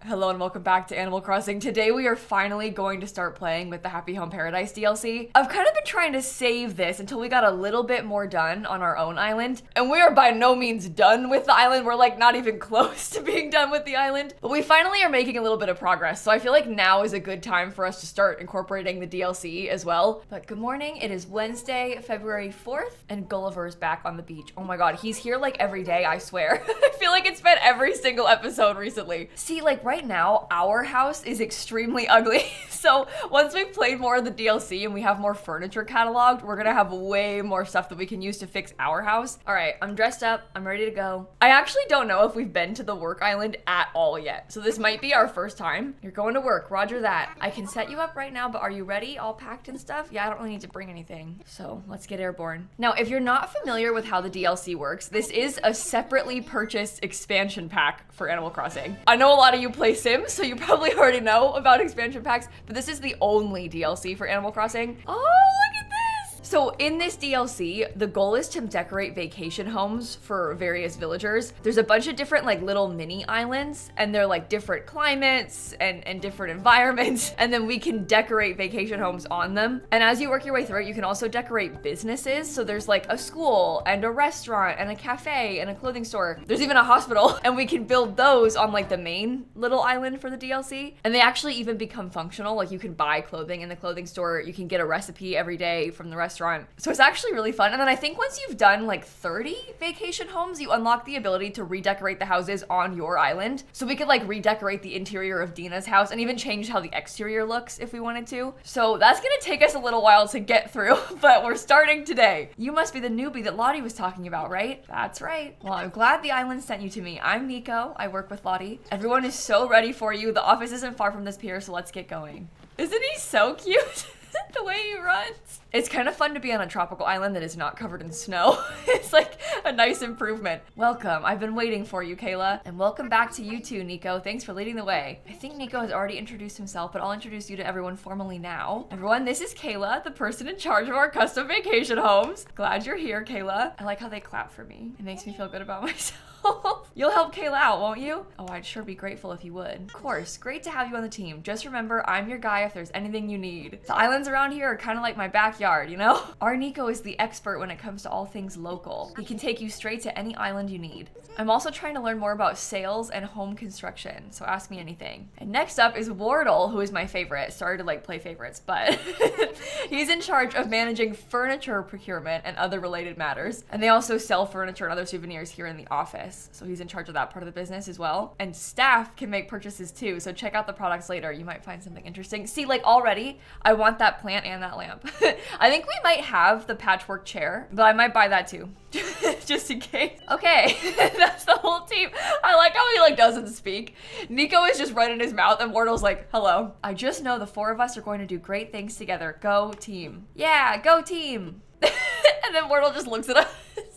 Hello and welcome back to Animal Crossing. Today we are finally going to start playing with the Happy Home Paradise DLC. I've kind of been trying to save this until we got a little bit more done on our own island. And we are by no means done with the island. We're like not even close to being done with the island. But we finally are making a little bit of progress. So I feel like now is a good time for us to start incorporating the DLC as well. But good morning. It is Wednesday, February 4th, and Gulliver's back on the beach. Oh my god, he's here like every day, I swear. I feel like it's been every single episode recently. See, like right now, our house is extremely ugly. So once we've played more of the DLC and we have more furniture cataloged, we're gonna have way more stuff that we can use to fix our house. All right, I'm dressed up. I'm ready to go. I actually don't know if we've been to the work island at all yet. So this might be our first time. You're going to work, roger that. I can set you up right now, but are you ready? All packed and stuff? Yeah, I don't really need to bring anything. So let's get airborne. Now, if you're not familiar with how the DLC works, this is a separately purchased expansion pack for Animal Crossing. I know a lot of you play Sims, so you probably already know about expansion packs, but this is the only DLC for Animal Crossing. Oh, look at this! So in this DLC, the goal is to decorate vacation homes for various villagers. There's a bunch of different like little mini islands, and they're like different climates and different environments, and then we can decorate vacation homes on them. And as you work your way through it, you can also decorate businesses. So there's like a school and a restaurant and a cafe and a clothing store. There's even a hospital, and we can build those on like the main little island for the DLC. And they actually even become functional. Like you can buy clothing in the clothing store. You can get a recipe every day from the restaurant. So it's actually really fun. And then I think once you've done like 30 vacation homes, you unlock the ability to redecorate the houses on your island. So we could like redecorate the interior of Dina's house and even change how the exterior looks if we wanted to. So that's gonna take us a little while to get through, but we're starting today. You must be the newbie that Lottie was talking about, right? That's right. Well, I'm glad the island sent you to me. I'm Nico. I work with Lottie. Everyone is so ready for you. The office isn't far from this pier, so let's get going. Isn't he so cute? The way he runs. It's kind of fun to be on a tropical island that is not covered in snow. It's like a nice improvement. Welcome. I've been waiting for you, Kayla. And welcome back to you too, Nico. Thanks for leading the way. I think Nico has already introduced himself, but I'll introduce you to everyone formally now. Everyone, this is Kayla, the person in charge of our custom vacation homes. Glad you're here, Kayla. I like how they clap for me. It makes me feel good about myself. You'll help Kayla out, won't you? Oh, I'd sure be grateful if you would. Of course, great to have you on the team. Just remember, I'm your guy if there's anything you need. The islands around here are kind of like my backyard, you know? Our Nico is the expert when it comes to all things local. He can take you straight to any island you need. I'm also trying to learn more about sales and home construction, so ask me anything. And next up is Wardle, who is my favorite. Sorry to like play favorites, but he's in charge of managing furniture procurement and other related matters. And they also sell furniture and other souvenirs here in the office. So he's in charge of that part of the business as well. And staff can make purchases too, so check out the products later. You might find something interesting. See, like already, I want that plant and that lamp. I think we might have the patchwork chair, but I might buy that too. Just in case. Okay, that's the whole team. I like how he like doesn't speak. Nico is just running his mouth and Wardle's like, hello. I just know the four of us are going to do great things together. Go team. Yeah, go team. And then Wardle just looks at us.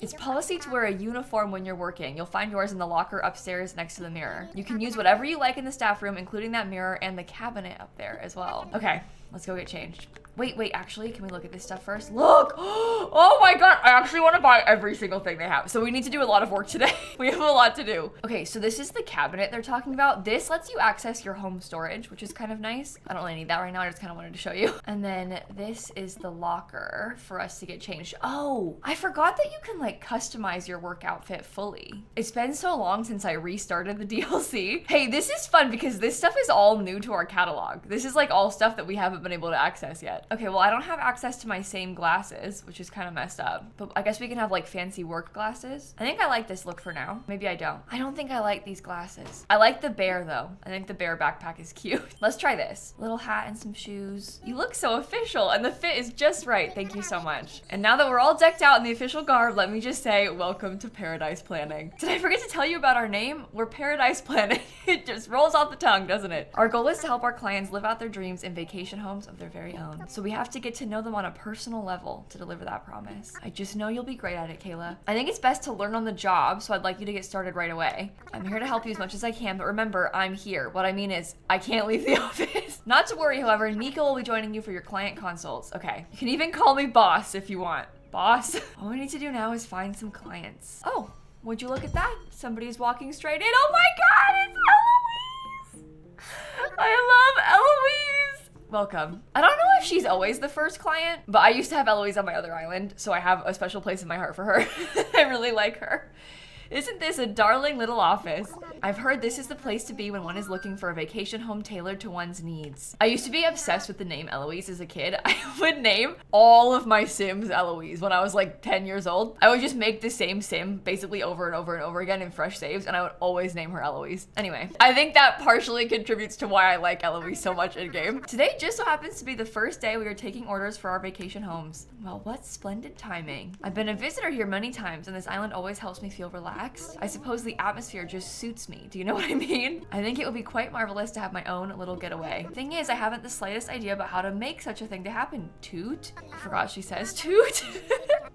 It's policy to wear a uniform when you're working. You'll find yours in the locker upstairs next to the mirror. You can use whatever you like in the staff room, including that mirror and the cabinet up there as well. Okay, let's go get changed. Wait, actually, can we look at this stuff first? Look! Oh my god, I actually want to buy every single thing they have. So we need to do a lot of work today. We have a lot to do. Okay, so this is the cabinet they're talking about. This lets you access your home storage, which is kind of nice. I don't really need that right now. I just kind of wanted to show you. And then this is the locker for us to get changed. Oh, I forgot that you can like customize your work outfit fully. It's been so long since I restarted the DLC. Hey, this is fun because this stuff is all new to our catalog. This is like all stuff that we haven't been able to access yet. Okay, well, I don't have access to my same glasses, which is kind of messed up. But I guess we can have like fancy work glasses. I think I like this look for now. Maybe I don't. I don't think I like these glasses. I like the bear though. I think the bear backpack is cute. Let's try this. Little hat and some shoes. You look so official and the fit is just right. Thank you so much. And now that we're all decked out in the official garb, let me just say, welcome to Paradise Planning. Did I forget to tell you about our name? We're Paradise Planning. It just rolls off the tongue, doesn't it? Our goal is to help our clients live out their dreams in vacation homes of their very own. So we have to get to know them on a personal level to deliver that promise. I just know you'll be great at it, Kayla. I think it's best to learn on the job, so I'd like you to get started right away. I'm here to help you as much as I can, but remember, I'm here. What I mean is, I can't leave the office. Not to worry, however, Nico will be joining you for your client consults. Okay, you can even call me boss if you want. Boss? All we need to do now is find some clients. Oh, would you look at that? Somebody's walking straight in. Oh my god, it's Eloise! Welcome. I don't know if she's always the first client, but I used to have Eloise on my other island, so I have a special place in my heart for her. I really like her. Isn't this a darling little office? I've heard this is the place to be when one is looking for a vacation home tailored to one's needs. I used to be obsessed with the name Eloise as a kid. I would name all of my Sims Eloise when I was like 10 years old. I would just make the same Sim basically over and over and over again in fresh saves, and I would always name her Eloise. Anyway, I think that partially contributes to why I like Eloise so much in game. Today just so happens to be the first day we are taking orders for our vacation homes. Well, what splendid timing. I've been a visitor here many times, and this island always helps me feel relaxed. I suppose the atmosphere just suits me. Do you know what I mean? I think it would be quite marvelous to have my own little getaway. Thing is, I haven't the slightest idea about how to make such a thing to happen. Toot? I forgot she says toot.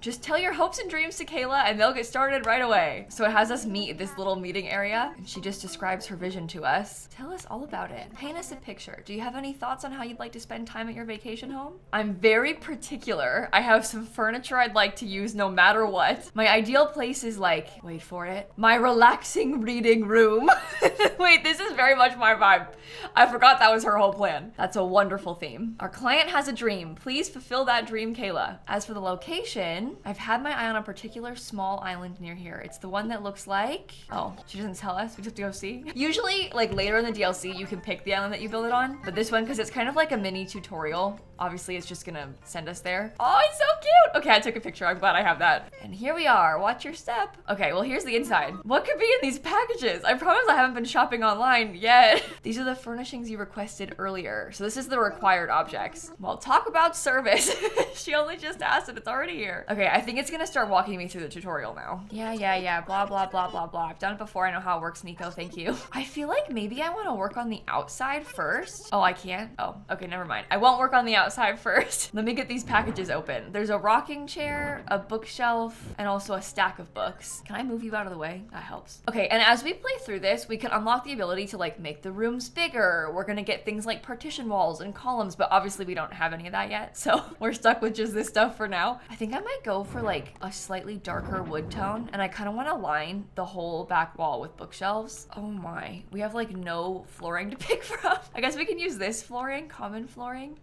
Just tell your hopes and dreams to Kayla and they'll get started right away. So it has us meet at this little meeting area, and she just describes her vision to us. Tell us all about it. Paint us a picture. Do you have any thoughts on how you'd like to spend time at your vacation home? I'm very particular. I have some furniture I'd like to use no matter what. My ideal place is like, wait for it, my relaxing reading room. Wait, this is very much my vibe. I forgot that was her whole plan. That's a wonderful theme. Our client has a dream. Please fulfill that dream, Kayla. As for the location, I've had my eye on a particular small island near here. It's the one that looks like, oh, she doesn't tell us. We just have to go see. Usually, like later in the DLC, you can pick the island that you build it on. But this one, because it's kind of like a mini tutorial, obviously it's just gonna send us there. Oh, it's so cute. Okay, I took a picture. I'm glad I have that. And here we are. Watch your step. Okay, well, here's the inside. What could be in these packages? I promise I haven't been shopping online yet. These are the furnishings you requested earlier. So this is the required objects. Well, talk about service. She only just asked and it's already here. Okay, I think it's gonna start walking me through the tutorial now. Yeah. Blah, blah, blah, blah, blah. I've done it before. I know how it works, Nico. Thank you. I feel like maybe I want to work on the outside first. Oh, I can't? Oh, okay, never mind. I won't work on the outside first. Let me get these packages open. There's a rocking chair, a bookshelf, and also a stack of books. Can I move you out of the way? That helps. Okay, and as we play through this, we can unlock the ability to like make the rooms bigger. We're gonna get things like partition walls and columns, but obviously we don't have any of that yet. So we're stuck with just this stuff for now. I think I might go for like a slightly darker wood tone, and I kind of want to line the whole back wall with bookshelves. Oh my, we have like no flooring to pick from. I guess we can use this flooring, common flooring.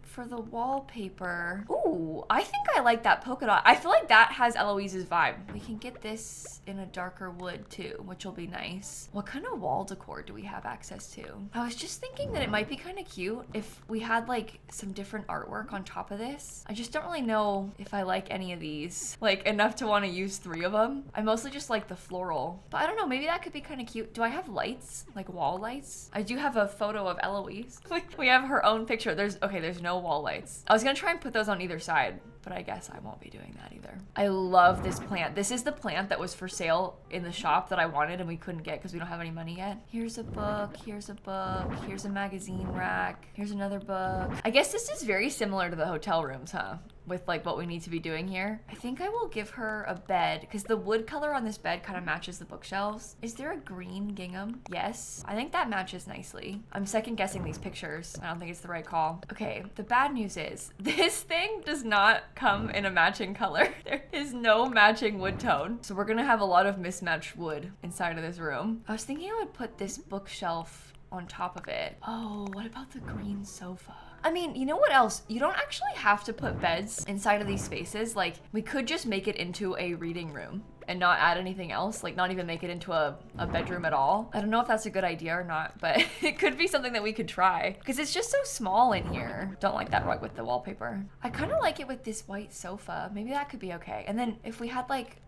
For the wallpaper. Ooh, I think I like that polka dot. I feel like that has Eloise's vibe. We can get this in a darker wood too, which will be nice. What kind of wall decor do we have access to? I was just thinking that it might be kind of cute if we had like some different artwork on top of this. I just don't really know if I like any of these, like enough to want to use 3 of them. I mostly just like the floral, but I don't know, maybe that could be kind of cute. Do I have lights, like wall lights? I do have a photo of Eloise. We have her own picture. There's no wall lights. I was gonna try and put those on either side, but I guess I won't be doing that either. I love this plant. This is the plant that was for sale in the shop that I wanted and we couldn't get because we don't have any money yet. Here's a book, here's a book, here's a magazine rack, here's another book. I guess this is very similar to the hotel rooms, huh? With like what we need to be doing here. I think I will give her a bed because the wood color on this bed kind of matches the bookshelves. Is there a green gingham? Yes, I think that matches nicely. I'm second guessing these pictures. I don't think it's the right call. Okay, the bad news is this thing does not come in a matching color. There is no matching wood tone. So we're gonna have a lot of mismatched wood inside of this room. I was thinking I would put this bookshelf on top of it. Oh, what about the green sofa? I mean, you know what else? You don't actually have to put beds inside of these spaces. Like, we could just make it into a reading room and not add anything else, like not even make it into a bedroom at all. I don't know if that's a good idea or not, but it could be something that we could try because it's just so small in here. Don't like that rug with the wallpaper. I kind of like it with this white sofa. Maybe that could be okay. And then if we had like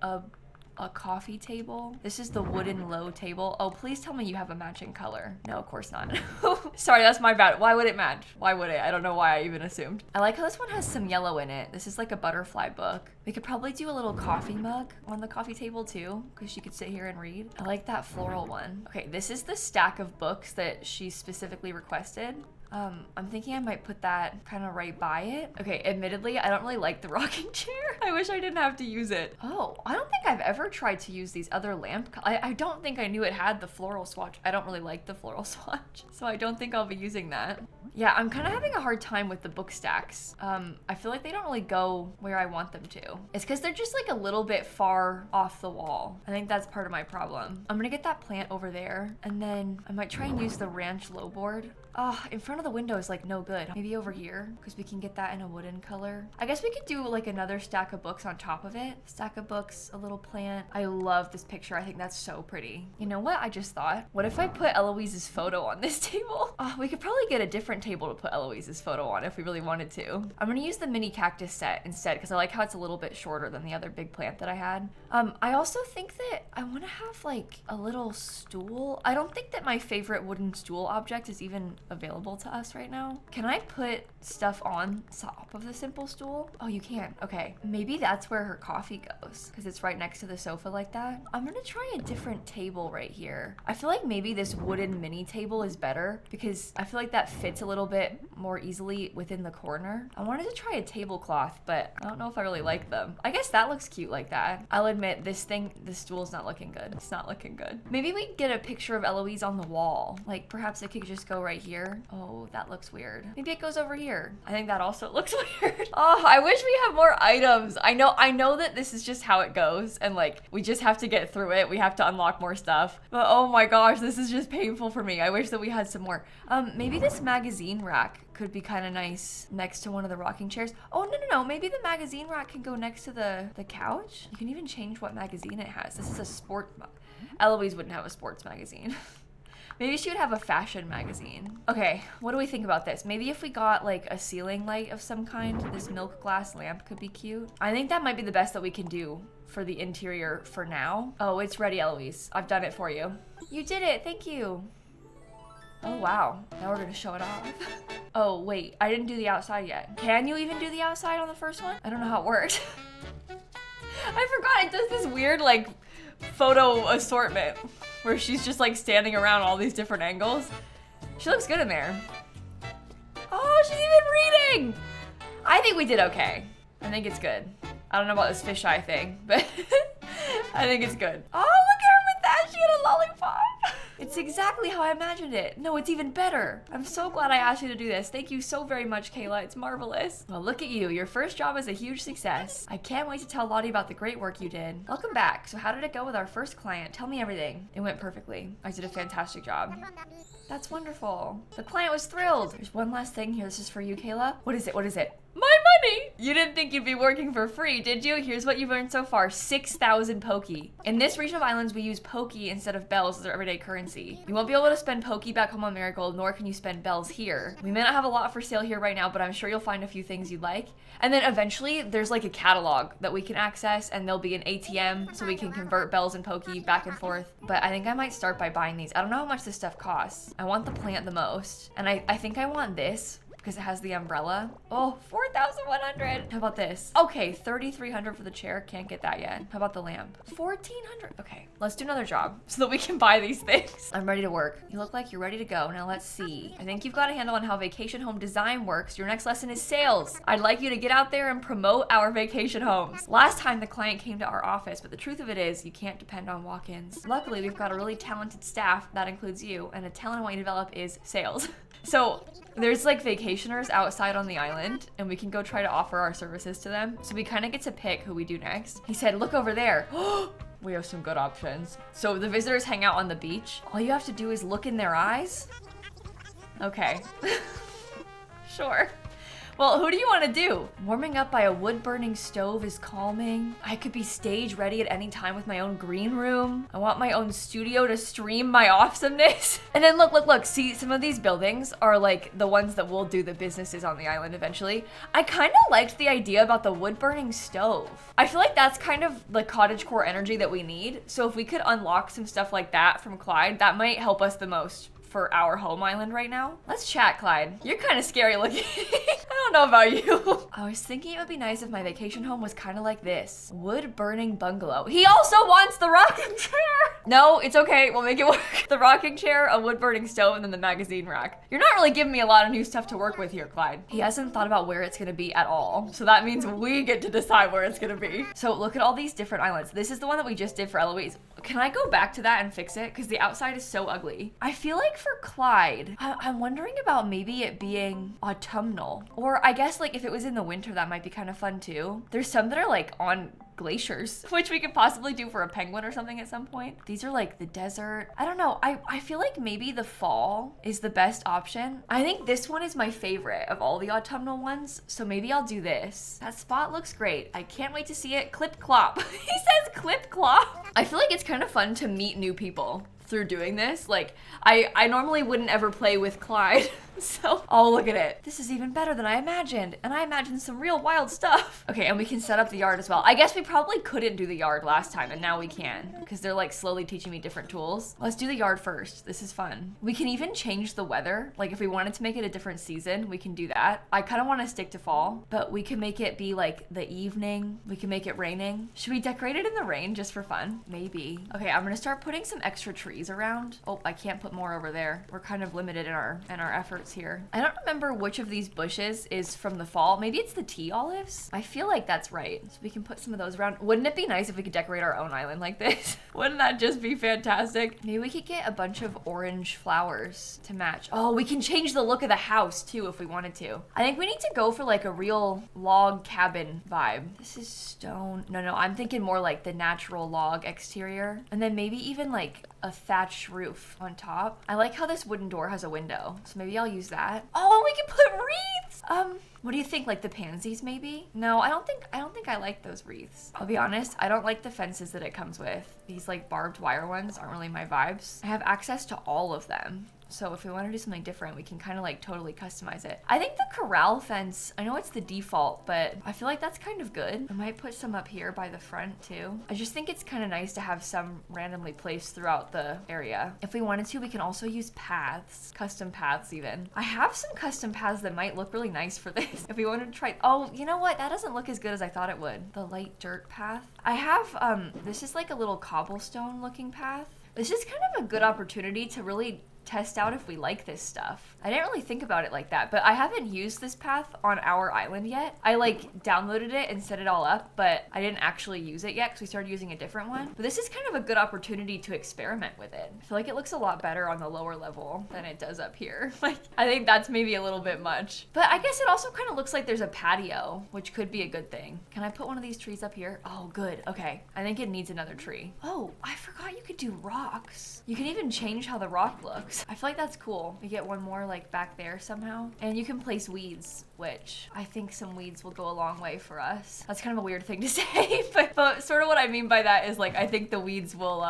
a coffee table. This is the wooden low table. Oh, please tell me you have a matching color. No, of course not. Sorry, that's my bad. Why would it match? Why would it? I don't know why I even assumed. I like how this one has some yellow in it. This is like a butterfly book. We could probably do a little coffee mug on the coffee table too, because she could sit here and read. I like that floral one. Okay, this is the stack of books that she specifically requested. I'm thinking I might put that kind of right by it. Okay, admittedly, I don't really like the rocking chair. I wish I didn't have to use it. Oh, I don't think I've ever tried to use these other lamp. I don't think I knew it had the floral swatch. I don't really like the floral swatch, so I don't think I'll be using that. Yeah, I'm kind of having a hard time with the book stacks. I feel like they don't really go where I want them to. It's because they're just like a little bit far off the wall. I think that's part of my problem. I'm gonna get that plant over there, and then I might try and use the ranch low board. Oh, in front of the window is like no good. Maybe over here, because we can get that in a wooden color. I guess we could do like another stack of books on top of it. Stack of books, a little plant. I love this picture. I think that's so pretty. You know what I just thought? What if I put Eloise's photo on this table? Oh, we could probably get a different table to put Eloise's photo on if we really wanted to. I'm gonna use the mini cactus set instead because I like how it's a little bit shorter than the other big plant that I had. I also think that I want to have like a little stool. I don't think that my favorite wooden stool object is even available to us right now. Can I put stuff on top of the simple stool? Oh, you can. Okay. Maybe that's where her coffee goes because it's right next to the sofa like that. I'm gonna try a different table right here. I feel like maybe this wooden mini table is better because I feel like that fits a little bit more easily within the corner. I wanted to try a tablecloth, but I don't know if I really like them. I guess that looks cute like that. I'll admit this stool's not looking good. It's not looking good. Maybe we can get a picture of Eloise on the wall. Like perhaps it could just go right here. Oh, that looks weird. Maybe it goes over here. I think that also looks weird. Oh, I wish we had more items. I know that this is just how it goes and like we just have to get through it. We have to unlock more stuff. But oh my gosh, this is just painful for me. I wish that we had some more. Maybe this magazine rack could be kind of nice next to one of the rocking chairs. Oh, no. Maybe the magazine rack can go next to the couch. You can even change what magazine it has. This is a sport. Eloise wouldn't have a sports magazine. Maybe she would have a fashion magazine. Okay, what do we think about this? Maybe if we got like a ceiling light of some kind, this milk glass lamp could be cute. I think that might be the best that we can do for the interior for now. Oh, it's ready, Eloise. I've done it for you. You did it, thank you. Oh, wow. Now we're gonna show it off. Oh, wait, I didn't do the outside yet. Can you even do the outside on the first one? I don't know how it worked. I forgot it does this weird like photo assortment where she's just like standing around all these different angles. She looks good in there. Oh, she's even reading. I think we did okay. I think it's good. I don't know about this fisheye thing, but I think it's good. Oh, look at her with that. She had a lollipop. It's exactly how I imagined it. No, it's even better. I'm so glad I asked you to do this. Thank you so very much, Kayla. It's marvelous. Well, look at you. Your first job is a huge success. I can't wait to tell Lottie about the great work you did. Welcome back. So how did it go with our first client? Tell me everything. It went perfectly. I did a fantastic job. That's wonderful. The client was thrilled. There's one last thing here. This is for you, Kayla. What is it? What is it? My money! You didn't think you'd be working for free, did you? Here's what you've earned so far, 6,000 Poki. In this region of islands, we use Poki instead of bells as our everyday currency. You won't be able to spend Poki back home on Marigold, nor can you spend bells here. We may not have a lot for sale here right now, but I'm sure you'll find a few things you'd like. And then eventually, there's like a catalog that we can access, and there'll be an ATM, so we can convert bells and Poki back and forth. But I think I might start by buying these. I don't know how much this stuff costs. I want the plant the most, and I think I want this, because it has the umbrella. Oh, 4,100. How about this? Okay, 3,300 for the chair. Can't get that yet. How about the lamp? 1,400. Okay, let's do another job so that we can buy these things. I'm ready to work. You look like you're ready to go. Now let's see. I think you've got a handle on how vacation home design works. Your next lesson is sales. I'd like you to get out there and promote our vacation homes. Last time the client came to our office, but the truth of it is you can't depend on walk-ins. Luckily, we've got a really talented staff. That includes you. And a talent I want you to develop is sales. So there's like vacationers outside on the island and we can go try to offer our services to them. So we kind of get to pick who we do next. He said, look over there. We have some good options. So the visitors hang out on the beach. All you have to do is look in their eyes. Okay. Sure. Well, who do you want to do? Warming up by a wood-burning stove is calming. I could be stage ready at any time with my own green room. I want my own studio to stream my awesomeness. And then look. See, some of these buildings are like the ones that will do the businesses on the island eventually. I kind of liked the idea about the wood-burning stove. I feel like that's kind of the cottagecore energy that we need. So if we could unlock some stuff like that from Clyde, that might help us the most for our home island right now. Let's chat, Clyde. You're kind of scary looking. I don't know about you. I was thinking it would be nice if my vacation home was kind of like this. Wood-burning bungalow. He also wants the rocking chair. No, it's okay. We'll make it work. The rocking chair, a wood-burning stove, and then the magazine rack. You're not really giving me a lot of new stuff to work with here, Clyde. He hasn't thought about where it's gonna be at all. So that means we get to decide where it's gonna be. So look at all these different islands. This is the one that we just did for Eloise. Can I go back to that and fix it? Because the outside is so ugly. I feel like for Clyde, I'm wondering about maybe it being autumnal. Or Or I guess like if it was in the winter, that might be kind of fun too. There's some that are like on glaciers, which we could possibly do for a penguin or something at some point. These are like the desert. I don't know. I feel like maybe the fall is the best option. I think this one is my favorite of all the autumnal ones, so maybe I'll do this. That spot looks great. I can't wait to see it. Clip clop. He says clip clop. I feel like it's kind of fun to meet new people through doing this. Like, I normally wouldn't ever play with Clyde. So, oh, look at it. This is even better than I imagined. And I imagined some real wild stuff. Okay, and we can set up the yard as well. I guess we probably couldn't do the yard last time, and now we can, because they're like slowly teaching me different tools. Let's do the yard first. This is fun. We can even change the weather. Like if we wanted to make it a different season, we can do that. I kind of want to stick to fall, but we can make it be like the evening. We can make it raining. Should we decorate it in the rain just for fun? Maybe. Okay, I'm gonna start putting some extra trees around. Oh, I can't put more over there. We're kind of limited in our efforts here. I don't remember which of these bushes is from the fall. Maybe it's the tea olives. I feel like that's right. So we can put some of those around. Wouldn't it be nice if we could decorate our own island like this? Wouldn't that just be fantastic? Maybe we could get a bunch of orange flowers to match. Oh, we can change the look of the house too if we wanted to. I think we need to go for like a real log cabin vibe. This is stone. No, I'm thinking more like the natural log exterior. And then maybe even like a thatched roof on top. I like how this wooden door has a window, so maybe I'll use that. Oh, we can put wreaths! What do you think, like the pansies maybe? No, I don't think I like those wreaths. I'll be honest, I don't like the fences that it comes with. These like barbed wire ones aren't really my vibes. I have access to all of them. So if we want to do something different, we can kind of like totally customize it. I think the corral fence, I know it's the default, but I feel like that's kind of good. I might put some up here by the front too. I just think it's kind of nice to have some randomly placed throughout the area. If we wanted to, we can also use paths, custom paths even. I have some custom paths that might look really nice for this. If we wanted to try, oh, you know what? That doesn't look as good as I thought it would. The light dirt path. I have, this is like a little cobblestone looking path. This is kind of a good opportunity to really test out if we like this stuff. I didn't really think about it like that, but I haven't used this path on our island yet. I like downloaded it and set it all up, but I didn't actually use it yet because we started using a different one. But this is kind of a good opportunity to experiment with it. I feel like it looks a lot better on the lower level than it does up here. Like, I think that's maybe a little bit much. But I guess it also kind of looks like there's a patio, which could be a good thing. Can I put one of these trees up here? Oh, good. Okay. I think it needs another tree. Oh, I forgot you could do rocks. You can even change how the rock looks. I feel like that's cool. We get one more like back there somehow. And you can place weeds, which I think some weeds will go a long way for us. That's kind of a weird thing to say, but sort of what I mean by that is like, I think the weeds will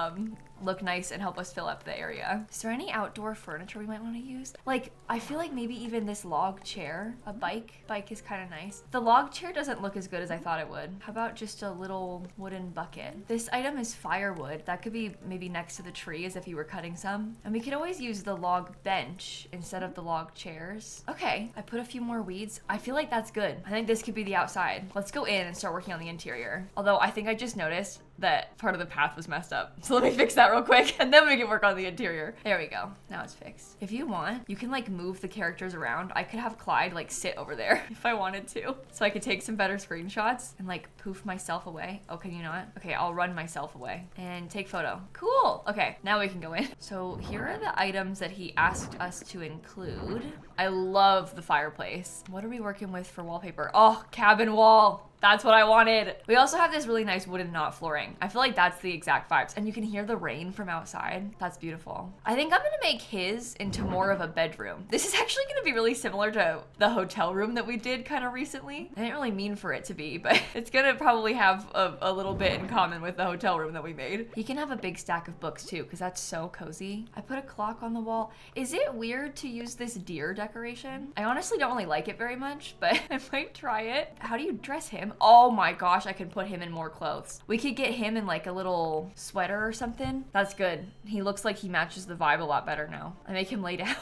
look nice and help us fill up the area. Is there any outdoor furniture we might want to use? Like, I feel like maybe even this log chair, a bike is kind of nice. The log chair doesn't look as good as I thought it would. How about just a little wooden bucket? This item is firewood. That could be maybe next to the tree as if you were cutting some. And we could always use the log bench instead of the log chairs. Okay, I put a few more weeds. I feel like that's good. I think this could be the outside. Let's go in and start working on the interior. Although I think I just noticed that part of the path was messed up. So let me fix that real quick and then we can work on the interior. There we go. Now it's fixed. If you want, you can like move the characters around. I could have Clyde like sit over there if I wanted to. So I could take some better screenshots and like poof myself away. Oh, can you not? Okay, I'll run myself away and take photo. Cool. Okay, now we can go in. So here are the items that he asked us to include. I love the fireplace. What are we working with for wallpaper? Oh, cabin wall. That's what I wanted. We also have this really nice wooden knot flooring. I feel like that's the exact vibes. And you can hear the rain from outside. That's beautiful. I think I'm gonna make his into more of a bedroom. This is actually gonna be really similar to the hotel room that we did kind of recently. I didn't really mean for it to be, but it's gonna probably have a little bit in common with the hotel room that we made. He can have a big stack of books too, because that's so cozy. I put a clock on the wall. Is it weird to use this deer decoration? I honestly don't really like it very much, but I might try it. How do you dress him? Oh my gosh, I can put him in more clothes. We could get him in like a little sweater or something. That's good. He looks like he matches the vibe a lot better now. I make him lay down.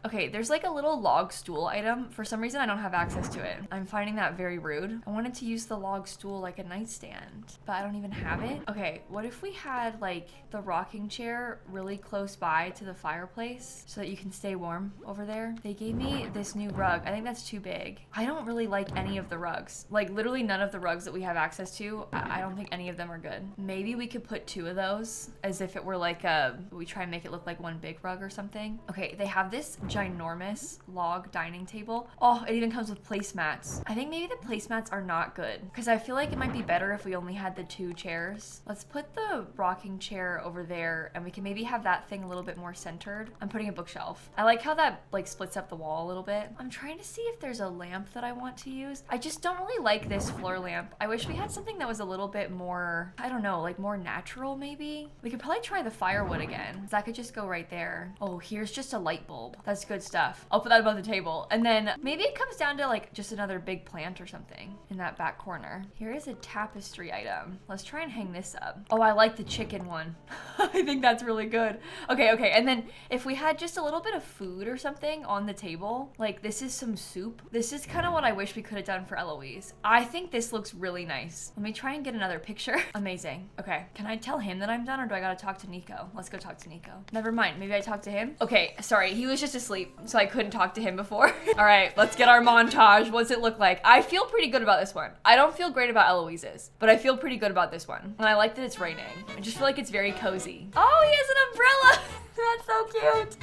Okay, there's like a little log stool item. For some reason, I don't have access to it. I'm finding that very rude. I wanted to use the log stool like a nightstand, but I don't even have it. Okay, what if we had like the rocking chair really close by to the fireplace so that you can stay warm over there? They gave me this new rug. I think that's too big. I don't really like any of the rugs. Like literally none of the rugs that we have access to, I don't think any of them are good. Maybe we could put 2 of those as if it were like we try and make it look like one big rug or something. Okay, they have this ginormous log dining table. Oh, it even comes with placemats. I think maybe the placemats are not good because I feel like it might be better if we only had the 2 chairs. Let's put the rocking chair over there and we can maybe have that thing a little bit more centered. I'm putting a bookshelf. I like how that like splits up the wall a little bit. I'm trying to see if there's a lamp that I want to use. I just don't really like this floor lamp. I wish we had something that was a little bit more, I don't know, like more natural maybe. We could probably try the firewood again. That could just go right there. Oh, here's just a light bulb. That's good stuff. I'll put that above the table. And then maybe it comes down to like just another big plant or something in that back corner. Here is a tapestry item. Let's try and hang this up. Oh, I like the chicken one. I think that's really good. Okay, okay. And then if we had just a little bit of food or something on the table, like this is some soup. This is kind of what I wish we could have done for Eloise. I think this looks really nice. Let me try and get another picture. Amazing. Okay, can I tell him that I'm done or do I gotta talk to Nico? Let's go talk to Nico. Never mind, maybe I talk to him? Okay, sorry, he was just asleep, so I couldn't talk to him before. All right, let's get our montage. What's it look like? I feel pretty good about this one. I don't feel great about Eloise's, but I feel pretty good about this one. And I like that it's raining. I just feel like it's very cozy. Oh, he has an umbrella. That's so cute.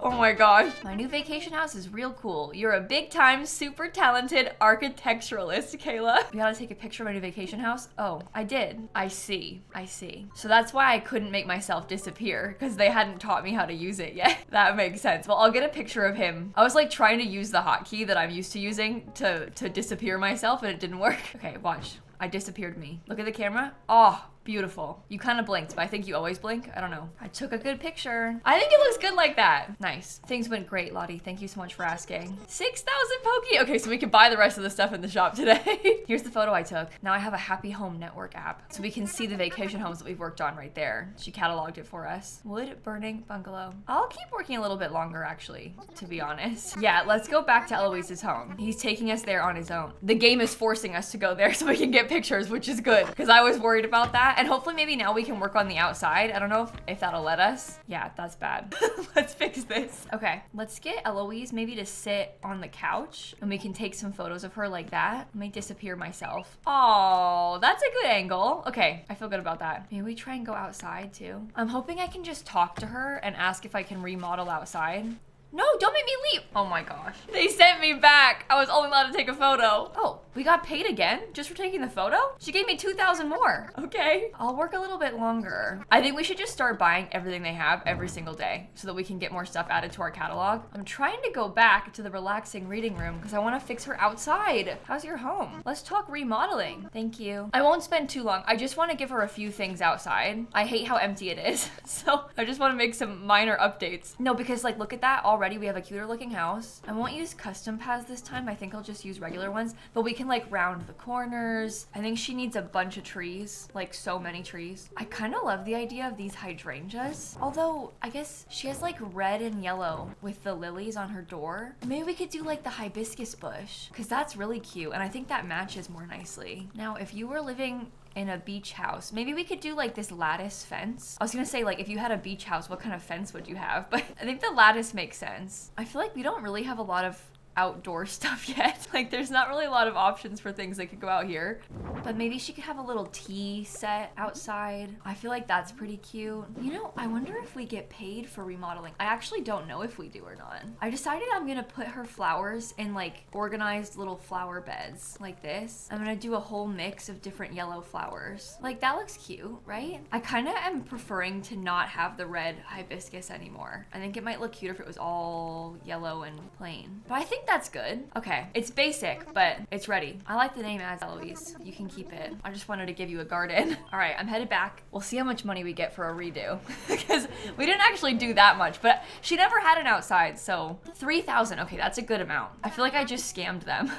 Oh my gosh. My new vacation house is real cool. You're a big time, super talented architecturalist, Kayla. You gotta take a picture of my new vacation house? Oh, I did. I see. I see. So that's why I couldn't make myself disappear because they hadn't taught me how to use it yet. That makes sense. Well, I'll get a picture of him. I was like trying to use the hotkey that I'm used to using to disappear myself and it didn't work. Okay, watch. I disappeared me. Look at the camera. Oh, beautiful. You kind of blinked, but I think you always blink. I don't know. I took a good picture. I think it looks good like that. Nice. Things went great, Lottie. Thank you so much for asking. 6,000 Poke. Okay, so we can buy the rest of the stuff in the shop today. Here's the photo I took. Now I have a Happy Home Network app, so we can see the vacation homes that we've worked on right there. She cataloged it for us. Wood burning bungalow. I'll keep working a little bit longer, actually, to be honest. Yeah, let's go back to Eloise's home. He's taking us there on his own. The game is forcing us to go there so we can get pictures, which is good, because I was worried about that. And hopefully maybe now we can work on the outside. I don't know if that'll let us. Yeah, that's bad. Let's fix this. Okay, let's get Eloise maybe to sit on the couch and we can take some photos of her like that. Let me disappear myself. Oh, that's a good angle. Okay, I feel good about that. Maybe we try and go outside too. I'm hoping I can just talk to her and ask if I can remodel outside. No, don't make me leave. Oh my gosh. They sent me back. I was only allowed to take a photo. Oh, we got paid again just for taking the photo? She gave me 2,000 more. Okay. I'll work a little bit longer. I think we should just start buying everything they have every single day so that we can get more stuff added to our catalog. I'm trying to go back to the relaxing reading room because I want to fix her outside. How's your home? Let's talk remodeling. Thank you. I won't spend too long. I just want to give her a few things outside. I hate how empty it is. So I just want to make some minor updates. No, because like, look at that. Already we have a cuter looking house. I won't use custom paths this time. I think I'll just use regular ones, but we can like round the corners. I think she needs a bunch of trees, like so many trees. I kind of love the idea of these hydrangeas. Although I guess she has like red and yellow with the lilies on her door. Maybe we could do like the hibiscus bush because that's really cute. And I think that matches more nicely. Now, if you were living in a beach house, maybe we could do like this lattice fence. I was gonna say like if you had a beach house, what kind of fence would you have? But I think the lattice makes sense. I feel like we don't really have a lot of outdoor stuff yet. Like there's not really a lot of options for things that could go out here, but maybe she could have a little tea set outside. I feel like that's pretty cute. You know, I wonder if we get paid for remodeling. I actually don't know if we do or not. I decided I'm gonna put her flowers in like organized little flower beds like this. I'm gonna do a whole mix of different yellow flowers. Like that looks cute, right? I kind of am preferring to not have the red hibiscus anymore. I think it might look cuter if it was all yellow and plain, but I think that's good. Okay, it's basic, but it's ready. I like the name as Eloise. You can keep it. I just wanted to give you a garden. All right, I'm headed back. We'll see how much money we get for a redo because we didn't actually do that much, but she never had an outside, so 3,000. Okay, that's a good amount. I feel like I just scammed them.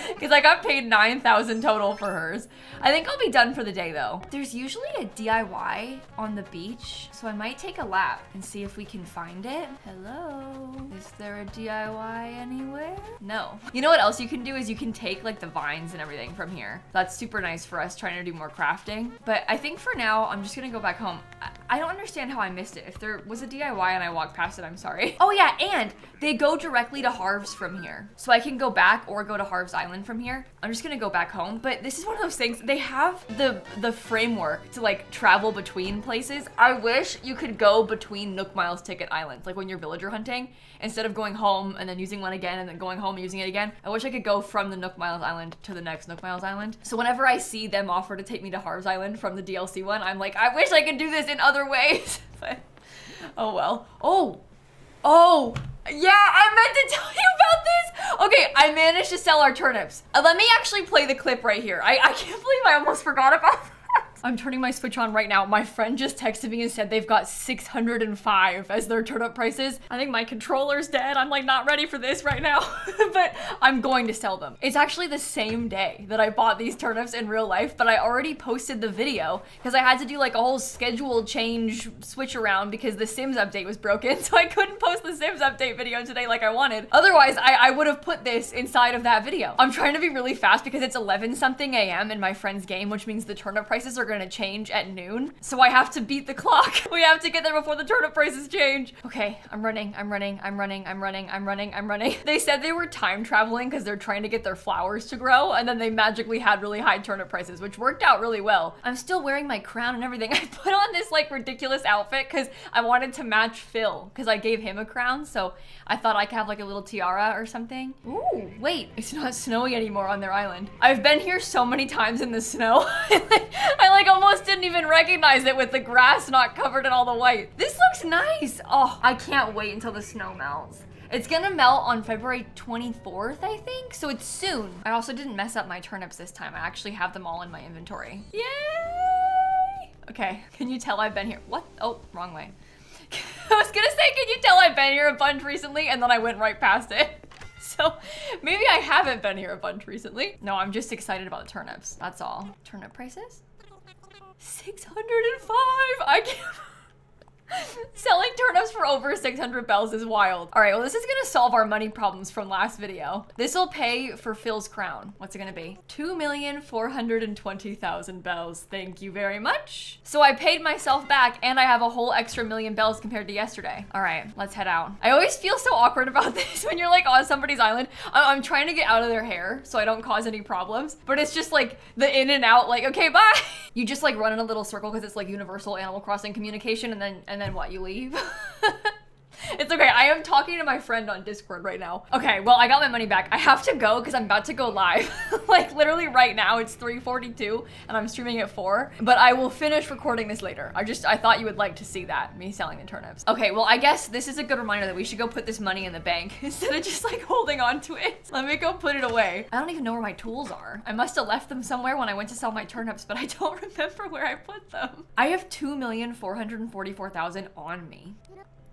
Because I got paid 9,000 total for hers. I think I'll be done for the day though. There's usually a DIY on the beach, so I might take a lap and see if we can find it. Hello? Is there a DIY anywhere? No. You know what else you can do is you can take like the vines and everything from here. That's super nice for us trying to do more crafting. But I think for now, I'm just gonna go back home. I don't understand how I missed it. If there was a DIY and I walked past it, I'm sorry. Oh yeah, and They go directly to Harv's from here. So I can go back or go to Harv's Island from here. I'm just gonna go back home, but this is one of those things, they have the framework to like travel between places. I wish you could go between Nook Miles ticket islands, like when you're villager hunting, instead of going home and then using one again and then going home and using it again. I wish I could go from the Nook Miles Island to the next Nook Miles Island. So whenever I see them offer to take me to Harv's Island from the DLC one, I'm like, I wish I could do this in other ways. But, oh well. Oh, yeah, I meant to tell you about this. Okay, I managed to sell our turnips. Let me actually play the clip right here. I can't believe I almost forgot about that. I'm turning my Switch on right now. My friend just texted me and said they've got 605 as their turnip prices. I think my controller's dead. I'm like not ready for this right now, but I'm going to sell them. It's actually the same day that I bought these turnips in real life, but I already posted the video because I had to do like a whole schedule change switch around because the Sims update was broken. So I couldn't post the Sims update video today like I wanted. Otherwise, I would have put this inside of that video. I'm trying to be really fast because it's 11 something a.m. in my friend's game, which means the turnip prices are gonna change at noon. So I have to beat the clock. We have to get there before the turnip prices change. Okay, I'm running. They said they were time traveling because they're trying to get their flowers to grow, and then they magically had really high turnip prices, which worked out really well. I'm still wearing my crown and everything. I put on this like ridiculous outfit because I wanted to match Phil because I gave him a crown, so I thought I could have like a little tiara or something. Ooh, wait, it's not snowy anymore on their island. I've been here so many times in the snow. I like almost didn't even recognize it with the grass not covered in all the white. This looks nice. Oh, I can't wait until the snow melts. It's gonna melt on February 24th, I think, so it's soon. I also didn't mess up my turnips this time. I actually have them all in my inventory. Yay! Okay, can you tell I've been here? What? Oh, wrong way. I was gonna say, can you tell I've been here a bunch recently? And then I went right past it. So maybe I haven't been here a bunch recently. No, I'm just excited about the turnips. That's all. Turnip prices? 605. I can't. Selling turnips for over 600 bells is wild. All right, well, this is gonna solve our money problems from last video. This will pay for Phil's crown. What's it gonna be? 2,420,000 bells. Thank you very much. So I paid myself back and I have a whole extra million bells compared to yesterday. All right, let's head out. I always feel so awkward about this when you're like on somebody's island. I'm trying to get out of their hair so I don't cause any problems, but it's just like the in and out, like, okay, bye. You just like run in a little circle because it's like universal Animal Crossing communication, and then what, you leave? It's okay, I am talking to my friend on Discord right now. Okay, well, I got my money back. I have to go because I'm about to go live. Like literally right now, it's 3:42 and I'm streaming at 4, but I will finish recording this later. I thought you would like to see that, me selling the turnips. Okay, well, I guess this is a good reminder that we should go put this money in the bank instead of just like holding on to it. Let me go put it away. I don't even know where my tools are. I must have left them somewhere when I went to sell my turnips, but I don't remember where I put them. I have 2,444,000 on me.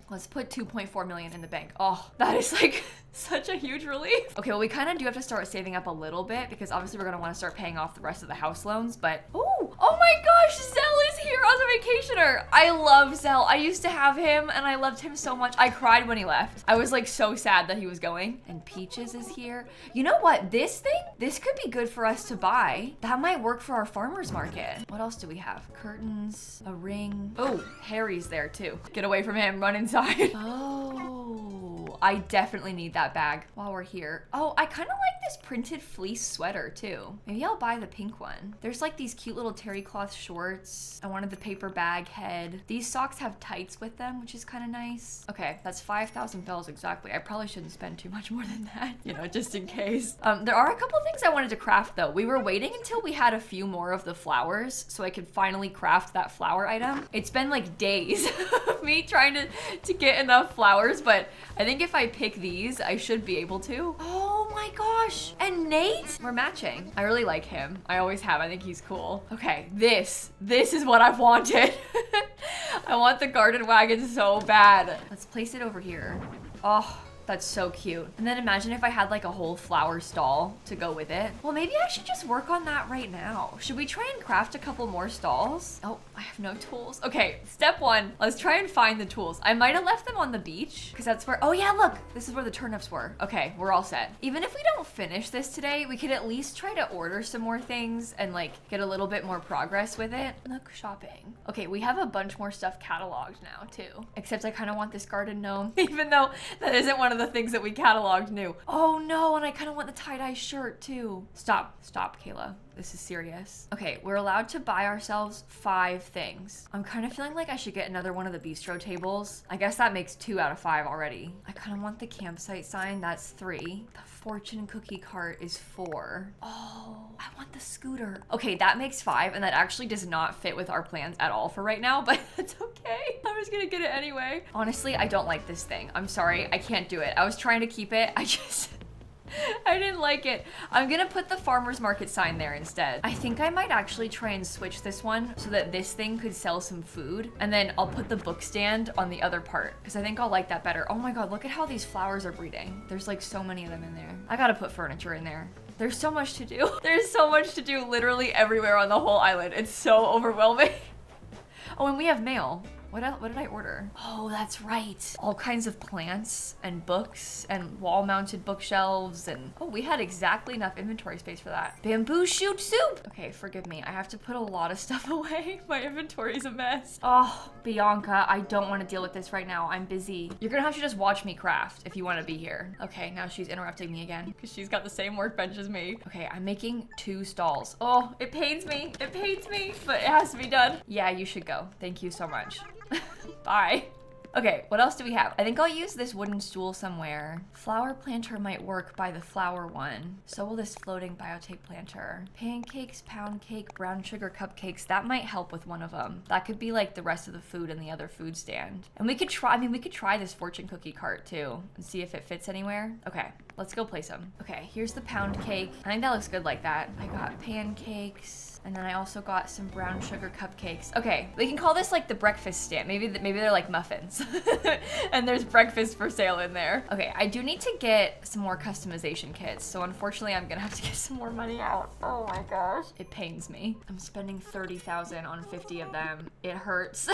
Let's put 2.4 million in the bank. Oh, that is like such a huge relief. Okay, well, we kind of do have to start saving up a little bit because obviously we're gonna want to start paying off the rest of the house loans, but oh my gosh, Zell is here as a vacationer. I love Zell. I used to have him and I loved him so much. I cried when he left. I was like so sad that he was going. And Peaches is here. You know what? This could be good for us to buy. That might work for our farmer's market. What else do we have? Curtains, a ring. Oh, Harry's there too. Get away from him, run inside. Oh, I definitely need that bag while we're here. Oh, I kind of like this printed fleece sweater too. Maybe I'll buy the pink one. There's like these cute little terry cloth shorts. I wanted the paper bag head. These socks have tights with them, which is kind of nice. Okay, that's 5,000 bells exactly. I probably shouldn't spend too much more than that, you know, just in case. There are a couple things I wanted to craft though. We were waiting until we had a few more of the flowers so I could finally craft that flower item. It's been like days of me trying to get enough flowers, but I think if I pick these, I should be able to. Oh my gosh, and Nate? We're matching. I really like him. I always have. I think he's cool. Okay, this is what I've wanted. I want the garden wagon so bad. Let's place it over here. Oh, that's so cute. And then imagine if I had like a whole flower stall to go with it. Well, maybe I should just work on that right now. Should we try and craft a couple more stalls? Oh, I have no tools. Okay, step one, let's try and find the tools. I might have left them on the beach because that's where, oh yeah, look, this is where the turnips were. Okay, we're all set. Even if we don't finish this today, we could at least try to order some more things and like get a little bit more progress with it. Look, shopping. Okay, we have a bunch more stuff cataloged now too. Except I kind of want this garden gnome, even though that isn't one of of the things that we cataloged new. Oh no, and I kind of want the tie-dye shirt too. Stop, Kayla. This is serious. Okay, we're allowed to buy ourselves 5 things. I'm kind of feeling like I should get another one of the bistro tables. I guess that makes 2 out of 5 already. I kind of want the campsite sign. That's 3. The fortune cookie cart is 4. Oh, I want the scooter. Okay, that makes 5, and that actually does not fit with our plans at all for right now, but that's okay. I'm just gonna get it anyway. Honestly, I don't like this thing. I'm sorry, I can't do it. I was trying to keep it. I didn't like it. I'm gonna put the farmer's market sign there instead. I think I might actually try and switch this one so that this thing could sell some food, and then I'll put the book stand on the other part because I think I'll like that better. Oh my god, look at how these flowers are breeding. There's like so many of them in there. I gotta put furniture in there. There's so much to do. There's so much to do literally everywhere on the whole island. It's so overwhelming. Oh, and we have mail. What did I order? Oh, that's right. All kinds of plants and books and wall-mounted bookshelves, and oh, we had exactly enough inventory space for that. Bamboo shoot soup. Okay, forgive me. I have to put a lot of stuff away. My inventory's a mess. Oh, Bianca, I don't want to deal with this right now. I'm busy. You're gonna have to just watch me craft if you want to be here. Okay, now she's interrupting me again because she's got the same workbench as me. Okay, I'm making 2 stalls. Oh, it pains me. It pains me, but it has to be done. Yeah, you should go. Thank you so much. Bye. Okay, what else do we have? I think I'll use this wooden stool somewhere. Flower planter might work by the flower one. So will this floating biotape planter. Pancakes, pound cake, brown sugar cupcakes. That might help with one of them. That could be like the rest of the food in the other food stand. And we could try, we could try this fortune cookie cart too and see if it fits anywhere. Okay, let's go place them. Okay, here's the pound cake. I think that looks good like that. I got pancakes. And then I also got some brown sugar cupcakes. Okay, we can call this like the breakfast stand. Maybe they're like muffins. And there's breakfast for sale in there. Okay, I do need to get some more customization kits. So unfortunately, I'm gonna have to get some more money out. Oh my gosh. It pains me. I'm spending 30,000 on 50 of them. It hurts.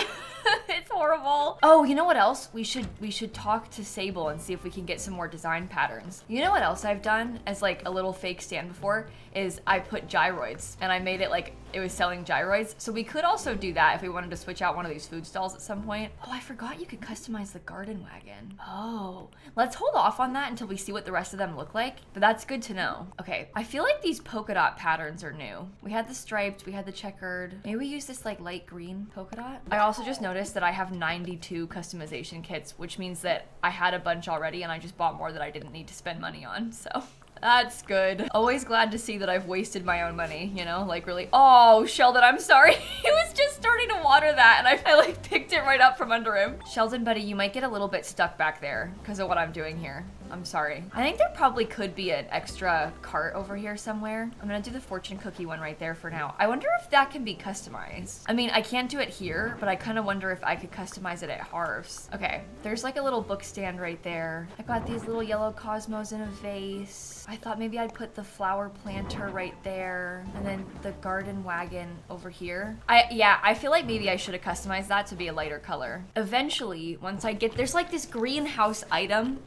It's horrible. Oh, you know what else? We should talk to Sable and see if we can get some more design patterns. You know what else I've done as like a little fake stand before is I put gyroids and I made it like it was selling gyroids. So we could also do that if we wanted to switch out one of these food stalls at some point. Oh, I forgot you could customize the garden wagon. Oh, let's hold off on that until we see what the rest of them look like. But that's good to know. Okay, I feel like these polka dot patterns are new. We had the striped, we had the checkered. Maybe we use this like light green polka dot. I also just noticed that I have 92 customization kits, which means that I had a bunch already and I just bought more that I didn't need to spend money on, so. That's good. Always glad to see that I've wasted my own money, you know, like really. Oh, Sheldon, I'm sorry. He was just starting to water that and I like picked it right up from under him. Sheldon, buddy, you might get a little bit stuck back there because of what I'm doing here. I'm sorry. I think there probably could be an extra cart over here somewhere. I'm gonna do the fortune cookie one right there for now. I wonder if that can be customized. I mean, I can't do it here, but I kind of wonder if I could customize it at Harv's. Okay, there's like a little book stand right there. I got these little yellow cosmos in a vase. I thought maybe I'd put the flower planter right there and then the garden wagon over here. Yeah, I feel like maybe I should have customized that to be a lighter color. Eventually, once I get, there's like this greenhouse item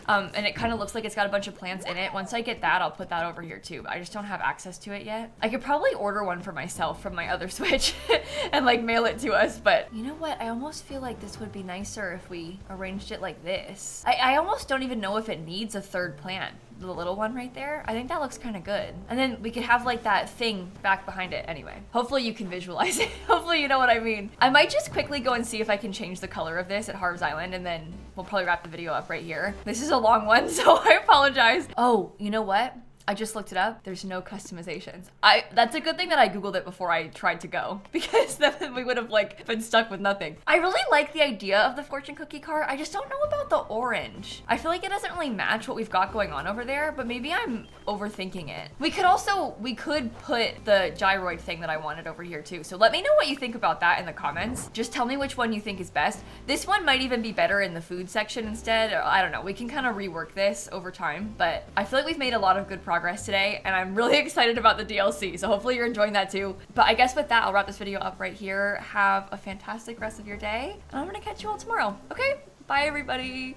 and it kind of looks like it's got a bunch of plants in it. Once I get that, I'll put that over here too, but I just don't have access to it yet. I could probably order one for myself from my other Switch and like mail it to us, but you know what? I almost feel like this would be nicer if we arranged it like this. I almost don't even know if it needs a third plant. The little one right there. I think that looks kind of good. And then we could have like that thing back behind it anyway. Hopefully you can visualize it. Hopefully you know what I mean. I might just quickly go and see if I can change the color of this at Harv's Island and then we'll probably wrap the video up right here. This is a long one, so I apologize. Oh, you know what? I just looked it up. There's no customizations. That's a good thing that I Googled it before I tried to go because then we would have like been stuck with nothing. I really like the idea of the fortune cookie cart. I just don't know about the orange. I feel like it doesn't really match what we've got going on over there, but maybe I'm overthinking it. We could put the gyroid thing that I wanted over here too. So let me know what you think about that in the comments. Just tell me which one you think is best. This one might even be better in the food section instead. Or, I don't know. We can kind of rework this over time, but I feel like we've made a lot of good progress today and I'm really excited about the DLC, so hopefully you're enjoying that too. But I guess with that, I'll wrap this video up right here. Have a fantastic rest of your day and I'm gonna catch you all tomorrow. Okay, bye everybody.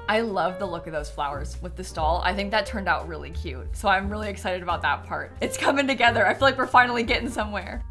I love the look of those flowers with the stall. I think that turned out really cute, so I'm really excited about that part. It's coming together. I feel like we're finally getting somewhere.